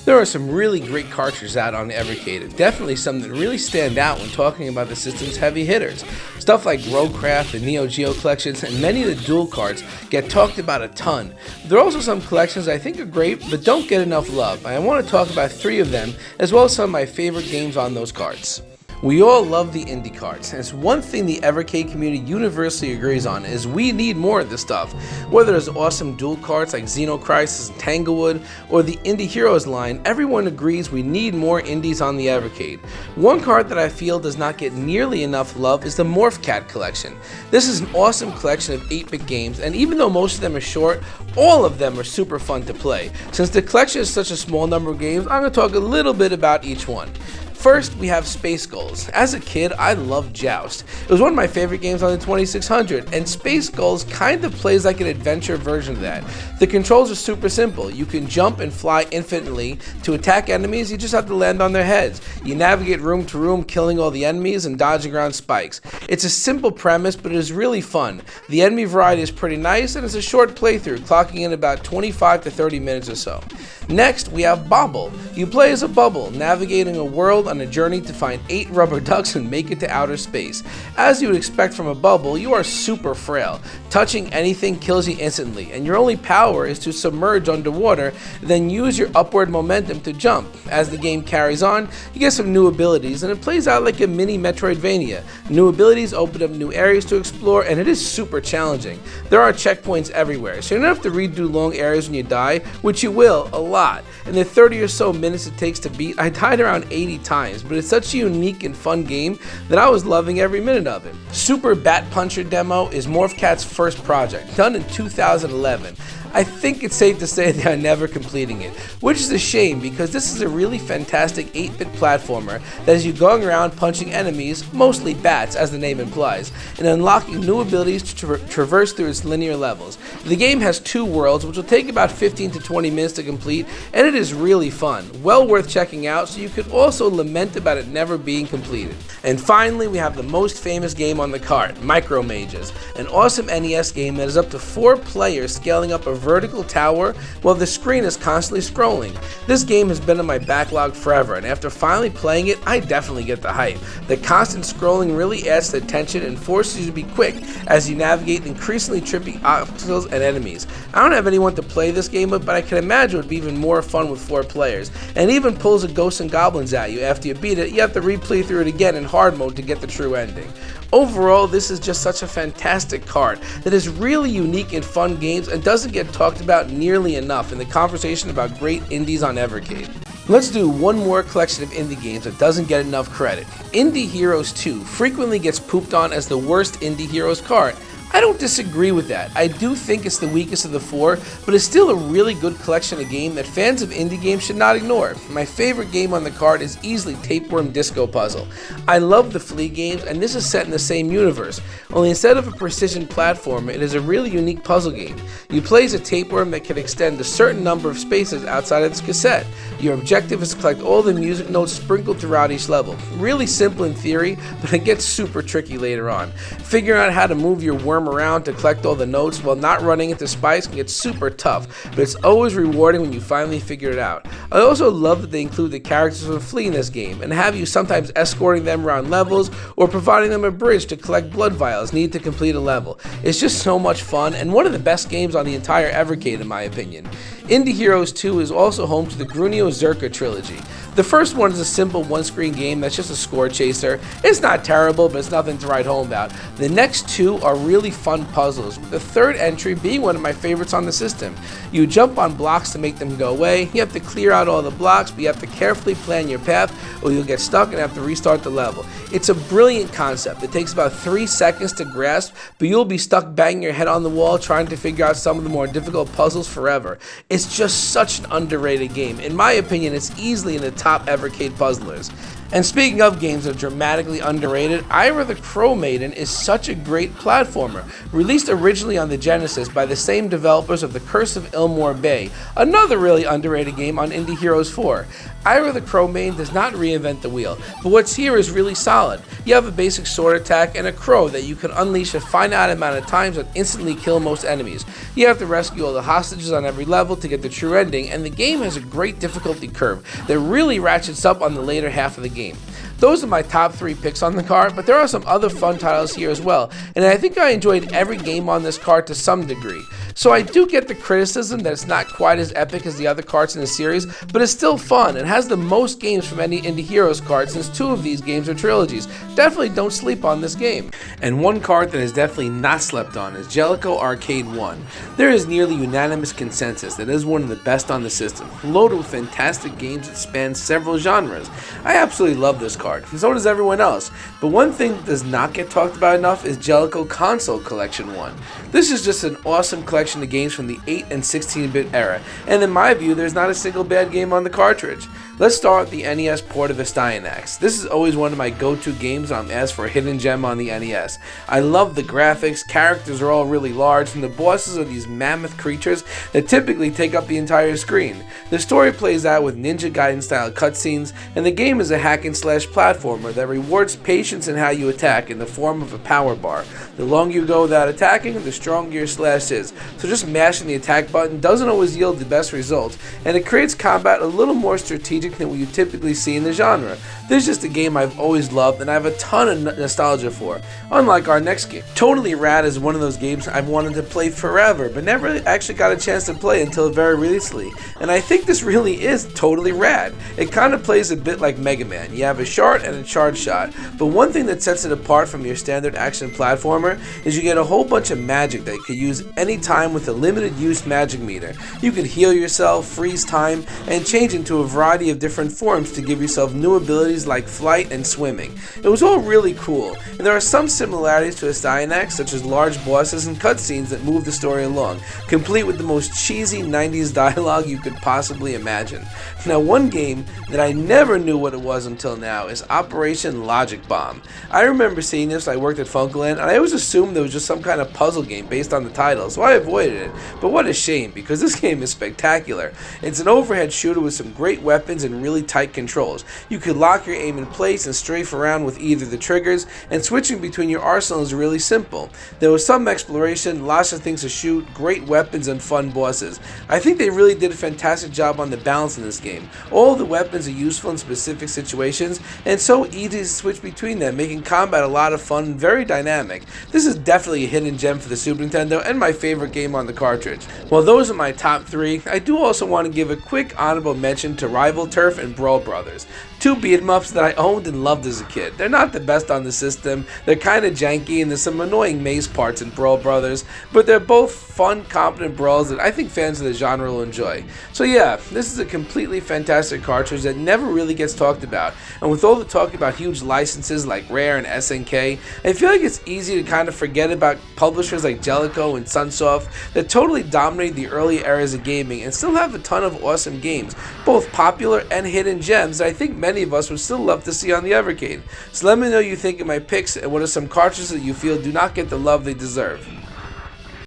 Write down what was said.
There are some really great cartridges out on Evercade, and definitely some that really stand out when talking about the system's heavy hitters. Stuff like Roguecraft, the Neo Geo collections, and many of the dual carts get talked about a ton. There are also some collections I think are great, but don't get enough love, and I want to talk about 3 of them, as well as some of my favorite games on those carts. We all love the indie carts, and it's one thing the Evercade community universally agrees on is we need more of this stuff. Whether it's awesome dual carts like Xenocrisis and Tanglewood, or the Indie Heroes line, everyone agrees we need more indies on the Evercade. One cart that I feel does not get nearly enough love is the Morph Cat collection. This is an awesome collection of 8-bit games, and even though most of them are short, all of them are super fun to play. Since the collection is such a small number of games, I'm going to talk a little bit about each one. First, we have Space Gulls. As a kid, I loved Joust. It was one of my favorite games on the 2600, and Space Gulls kind of plays like an adventure version of that. The controls are super simple. You can jump and fly infinitely. To attack enemies, you just have to land on their heads. You navigate room to room, killing all the enemies and dodging around spikes. It's a simple premise, but it is really fun. The enemy variety is pretty nice, and it's a short playthrough, clocking in about 25 to 30 minutes or so. Next, we have Bobble. You play as a bubble, navigating a world on a journey to find 8 rubber ducks and make it to outer space. As you would expect from a bubble, you are super frail. Touching anything kills you instantly, and your only power is to submerge underwater, then use your upward momentum to jump. As the game carries on, you get some new abilities, and it plays out like a mini Metroidvania. New abilities open up new areas to explore, and it is super challenging. There are checkpoints everywhere, so you don't have to redo long areas when you die, which you will a lot. In the 30 or so minutes it takes to beat, I died around 80 times, but it's such a unique and fun game that I was loving every minute of it. Super Bat Puncher demo is Morph Cat's first project, done in 2011. I think it's safe to say they are never completing it, which is a shame because this is a really fantastic 8-bit platformer that has you going around punching enemies, mostly bats as the name implies, and unlocking new abilities to traverse through its linear levels. The game has 2 worlds, which will take about 15 to 20 minutes to complete, and it is really fun, well worth checking out, so you could also lament about it never being completed. And finally, we have the most famous game on the cart, Micro Mages, an awesome NES game that is up to 4 players scaling up a vertical tower while the screen is constantly scrolling. This game has been in my backlog forever, and after finally playing it, I definitely get the hype. The constant scrolling really adds to the tension and forces you to be quick as you navigate increasingly trippy obstacles and enemies. I don't have anyone to play this game with, but I can imagine it would be even more fun with 4 players, and it even pulls a ghosts and goblins at you. After you beat it, you have to replay through it again in hard mode to get the true ending. Overall, this is just such a fantastic cart that is really unique and fun games and doesn't get talked about nearly enough in the conversation about great indies on Evercade. Let's do one more collection of indie games that doesn't get enough credit. Indie Heroes 2 frequently gets pooped on as the worst Indie Heroes cart. I don't disagree with that. I do think it's the weakest of the 4, but it's still a really good collection of games that fans of indie games should not ignore. My favorite game on the card is easily Tapeworm Disco Puzzle. I love the Flea games, and this is set in the same universe, only instead of a precision platformer, it is a really unique puzzle game. You play as a tapeworm that can extend a certain number of spaces outside of its cassette. Your objective is to collect all the music notes sprinkled throughout each level. Really simple in theory, but it gets super tricky later on. Figuring out how to move your worm around to collect all the notes while not running into spikes can get super tough, but it's always rewarding when you finally figure it out. I also love that they include the characters from Flea in this game and have you sometimes escorting them around levels or providing them a bridge to collect blood vials needed to complete a level. It's just so much fun and one of the best games on the entire Evercade in my opinion. Indie Heroes 2 is also home to the Grunio Zerka trilogy. The first one is a simple one-screen game that's just a score chaser. It's not terrible, but it's nothing to write home about. The next 2 are really fun puzzles, with the 3rd entry being one of my favorites on the system. You jump on blocks to make them go away, you have to clear out all the blocks, but you have to carefully plan your path or you'll get stuck and have to restart the level. It's a brilliant concept. It takes about 3 seconds to grasp, but you'll be stuck banging your head on the wall trying to figure out some of the more difficult puzzles forever. It's just such an underrated game. In my opinion, it's easily in the top Evercade puzzlers. And speaking of games that are dramatically underrated, Ira the Crow Maiden is such a great platformer. Released originally on the Genesis by the same developers of The Curse of Ilmore Bay, another really underrated game on Indie Heroes 4. Ira the Crow Maiden does not reinvent the wheel, but what's here is really solid. You have a basic sword attack and a crow that you can unleash a finite amount of times and instantly kill most enemies. You have to rescue all the hostages on every level to get the true ending, and the game has a great difficulty curve that really ratchets up on the later half of the game. Those are my top 3 picks on the card, but there are some other fun titles here as well, and I think I enjoyed every game on this card to some degree. So I do get the criticism that it's not quite as epic as the other cards in the series, but it's still fun and has the most games from any Indie Heroes card since 2 of these games are trilogies. Definitely don't sleep on this game. And one card that is definitely not slept on is Jaleco Arcade 1. There is nearly unanimous consensus that it is one of the best on the system, loaded with fantastic games that span several genres. I absolutely love this card, and so does everyone else, but one thing that does not get talked about enough is Jaleco Console Collection 1. This is just an awesome collection of games from the 8 and 16-bit era, and in my view there's not a single bad game on the cartridge. Let's start with the NES port of Astyanax. This is always one of my go-to games when I'm asked for a hidden gem on the NES. I love the graphics, characters are all really large, and the bosses are these mammoth creatures that typically take up the entire screen. The story plays out with Ninja Gaiden style cutscenes, and the game is a hack and slash platformer that rewards patience in how you attack in the form of a power bar. The longer you go without attacking, the stronger your slash is, so just mashing the attack button doesn't always yield the best results, and it creates combat a little more strategic than what you typically see in the genre. This is just a game I've always loved and I have a ton of nostalgia for, unlike our next game. Totally Rad is one of those games I've wanted to play forever, but never actually got a chance to play until very recently, and I think this really is totally rad. It kind of plays a bit like Mega Man. You have a shard and a charge shot, but one thing that sets it apart from your standard action platformer is you get a whole bunch of magic that you can use anytime with a limited use magic meter. You can heal yourself, freeze time, and change into a variety of different forms to give yourself new abilities like flight and swimming. It was all really cool, and there are some similarities to Astyanax, such as large bosses and cutscenes that move the story along, complete with the most cheesy 90s dialogue you could possibly imagine. Now, one game that I never knew what it was until now is Operation Logic Bomb. I remember seeing this when I worked at Funkoland, and I always assumed it was just some kind of puzzle game based on the title, so I avoided it. But what a shame, because this game is spectacular. It's an overhead shooter with some great weapons and really tight controls. You could lock your aim in place and strafe around with either the triggers, and switching between your arsenal is really simple. There was some exploration, lots of things to shoot, great weapons, and fun bosses. I think they really did a fantastic job on the balance in this game. All the weapons are useful in specific situations, and so easy to switch between them, making combat a lot of fun and very dynamic. This is definitely a hidden gem for the Super Nintendo and my favorite game on the cartridge. Well, those are my top 3. I do also want to give a quick honorable mention to Rival Turf and Brawl Brothers. 2 beat-em-ups that I owned and loved as a kid. They're not the best on the system, they're kind of janky, and there's some annoying maze parts in Brawl Brothers, but they're both fun, competent brawls that I think fans of the genre will enjoy. So yeah, this is a completely fantastic cartridge that never really gets talked about, and with all the talk about huge licenses like Rare and SNK, I feel like it's easy to kind of forget about publishers like Jaleco and Sunsoft that totally dominated the early eras of gaming and still have a ton of awesome games, both popular and hidden gems that I think many of us would still love to see on the Evercade. So let me know what you think of my picks and what are some cartridges that you feel do not get the love they deserve.